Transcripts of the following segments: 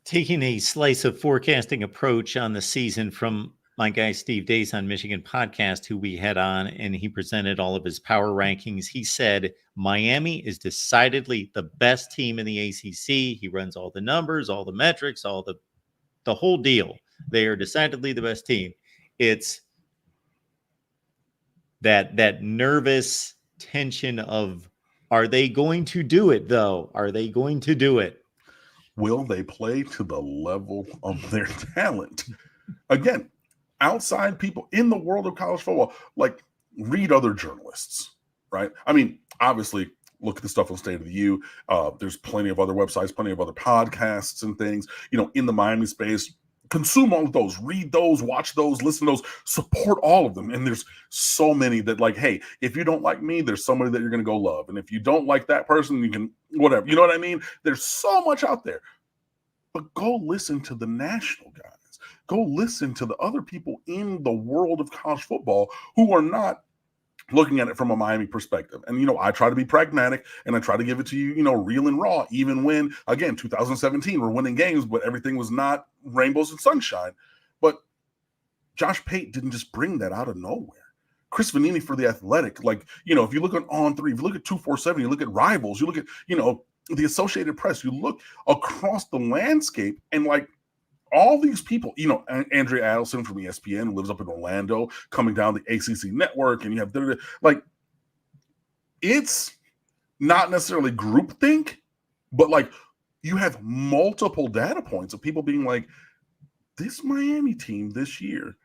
taking a slice of forecasting approach on the season from my guy Steve Dace on Michigan Podcast, who we had on, and he presented all of his power rankings. He said Miami is decidedly the best team in the ACC. He runs all the numbers, all the metrics, all the whole deal. They are decidedly the best team. It's that nervous tension of, are they going to do it though? Are they going to do it? Will they play to the level of their talent? Again, outside people in the world of college football, like, read other journalists, right? I mean, obviously, look at the stuff on State of the U. There's plenty of other websites, plenty of other podcasts and things, in the Miami space. Consume all of those, read those, watch those, listen to those, support all of them. And there's so many that, like, hey, if you don't like me, there's somebody that you're going to go love. And if you don't like that person, you can, whatever. You know what I mean? There's so much out there. But go listen to the national guys. Go listen to the other people in the world of college football who are not looking at it from a Miami perspective. And, I try to be pragmatic and I try to give it to you, real and raw, even when, again, 2017, we're winning games, but everything was not rainbows and sunshine. But Josh Pate didn't just bring that out of nowhere. Chris Vanini for The Athletic, like, if you look at On3, if you look at 247, you look at Rivals, you look at, the Associated Press, you look across the landscape and, like, all these people, Andrea Adelson from ESPN, who lives up in Orlando, coming down the ACC network, and you have, like, it's not necessarily groupthink, but, like, you have multiple data points of people being like, this Miami team this year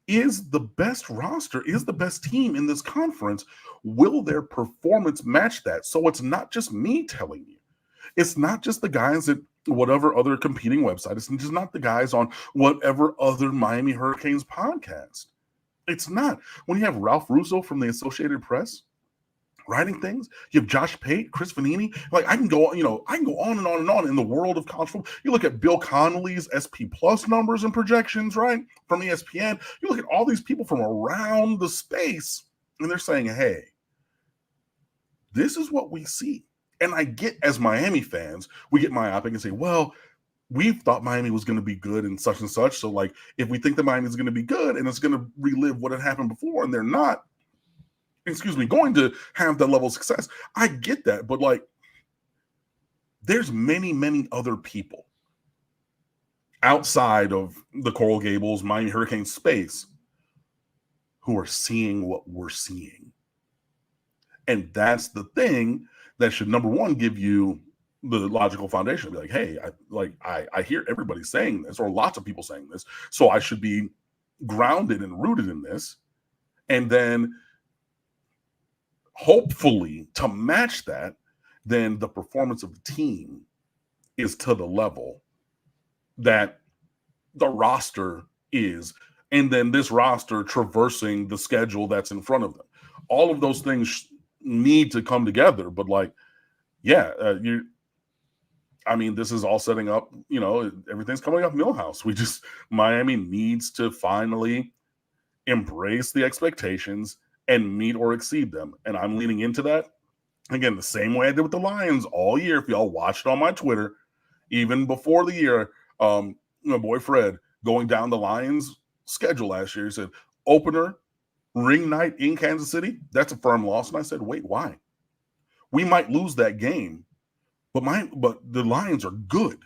is the best roster, is the best team in this conference. Will their performance match that? So it's not just me telling you. It's not just the guys at whatever other competing website. It's just not the guys on whatever other Miami Hurricanes podcast. It's not. When you have Ralph Russo from the Associated Press writing things, you have Josh Pate, Chris Vanini. Like, I can go on and on and on in the world of college football. You look at Bill Connolly's SP Plus numbers and projections, right, from ESPN. You look at all these people from around the space, and they're saying, hey, this is what we see. And I get, as Miami fans, we get myopic and say, well, we thought Miami was going to be good and such. So, like, if we think that Miami is going to be good and it's going to relive what had happened before, and they're not, going to have that level of success, I get that. But, like, there's many, many other people outside of the Coral Gables, Miami Hurricanes space who are seeing what we're seeing. And that's the thing that should, number one, give you the logical foundation to be like, hey, I hear everybody saying this, or lots of people saying this, so I should be grounded and rooted in this. And then hopefully to match that, then the performance of the team is to the level that the roster is. And then this roster traversing the schedule that's in front of them. All of those things need to come together. But, like, yeah, this is all setting up, everything's coming up Millhouse. Miami needs to finally embrace the expectations and meet or exceed them. And I'm leaning into that. Again, the same way I did with the Lions all year. If y'all watched on my Twitter, even before the year, my boy Fred going down the Lions schedule last year, he said, opener, ring night in Kansas City, that's a firm loss. And I said, wait, why? We might lose that game, but the Lions are good.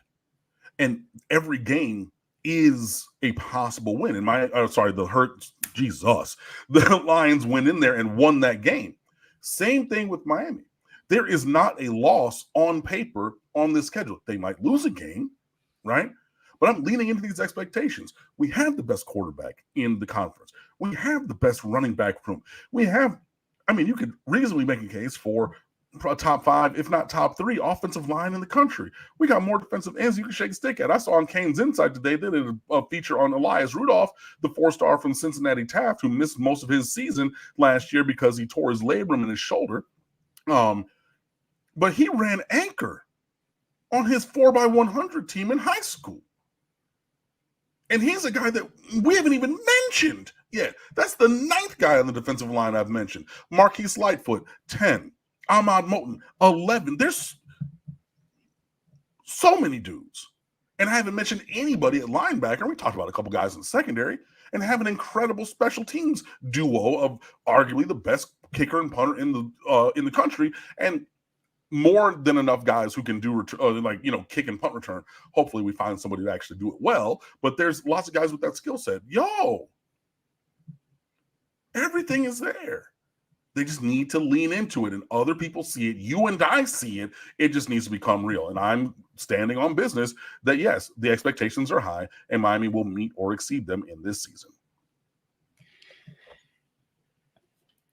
And every game is a possible win. And the Lions went in there and won that game. Same thing with Miami. There is not a loss on paper on this schedule. They might lose a game, right? But I'm leaning into these expectations. We have the best quarterback in the conference. We have the best running back room. You could reasonably make a case for a top 5, if not top 3 offensive line in the country. We got more defensive ends you can shake a stick at. I saw on Kane's Insight today, they did a feature on Elias Rudolph, the 4-star from Cincinnati Taft, who missed most of his season last year because he tore his labrum in his shoulder. But he ran anchor on his 4x100 team in high school. And he's a guy that we haven't even mentioned yet. That's the 9th guy on the defensive line I've mentioned. Marquise Lightfoot, 10. Ahmad Moten, 11. There's so many dudes And I haven't mentioned anybody at linebacker. We talked about a couple guys in the secondary and have an incredible special teams duo of arguably the best kicker and punter in the country, and more than enough guys who can do kick and punt return. Hopefully we find somebody to actually do it well, but there's lots of guys with that skill set. Everything is there. They just need to lean into it, and other people see it. You and I see it. It just needs to become real. And I'm standing on business that, yes, the expectations are high, and Miami will meet or exceed them in this season.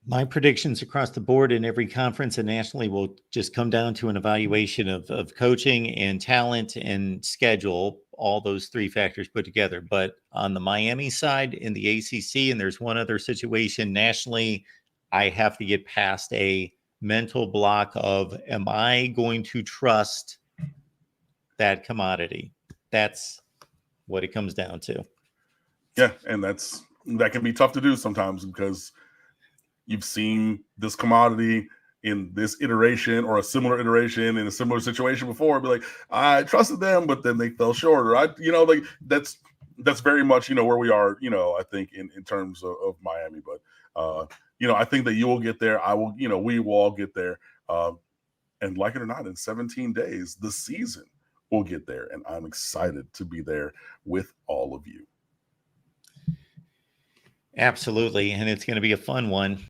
My predictions across the board in every conference and nationally will just come down to an evaluation of coaching and talent and schedule, all those three factors put together. But on the Miami side in the ACC, and there's one other situation nationally, I have to get past a mental block of, am I going to trust that commodity? That's what it comes down to. Yeah, and that can be tough to do sometimes, because you've seen this commodity in this iteration or a similar iteration in a similar situation before. Be like, I trusted them, but then they fell short. Or that's very much, where we are, I think in terms of Miami. But I think that you will get there. I will, we will all get there. And like it or not, in 17 days, the season will get there. And I'm excited to be there with all of you. Absolutely. And it's going to be a fun one.